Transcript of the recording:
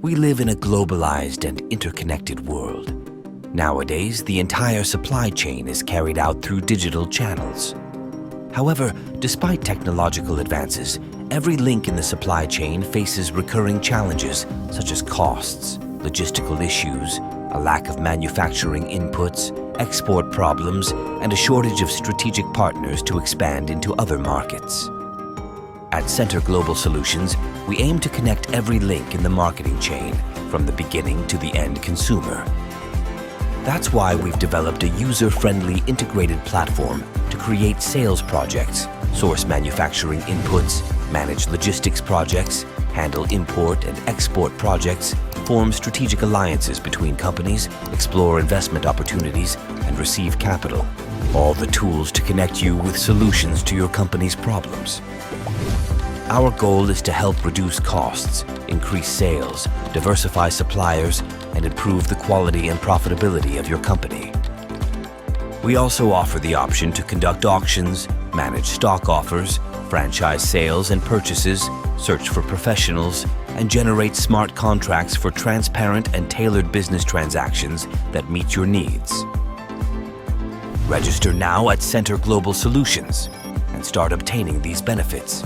We live in a globalized and interconnected world. Nowadays, the entire supply chain is carried out through digital channels. However, despite technological advances, every link in the supply chain faces recurring challenges such as costs, logistical issues, a lack of manufacturing inputs, export problems, and a shortage of strategic partners to expand into other markets. At Center Global Solutions, we aim to connect every link in the marketing chain, from the beginning to the end consumer. That's why we've developed a user-friendly integrated platform to create sales projects, source manufacturing inputs, manage logistics projects, handle import and export projects, form strategic alliances between companies, explore investment opportunities, and receive capital. All the tools to connect you with solutions to your company's problems. Our goal is to help reduce costs, increase sales, diversify suppliers, and improve the quality and profitability of your company. We also offer the option to conduct auctions, manage stock offers, franchise sales and purchases, search for professionals, and generate smart contracts for transparent and tailored business transactions that meet your needs. Register now at Center Global Solutions and start obtaining these benefits.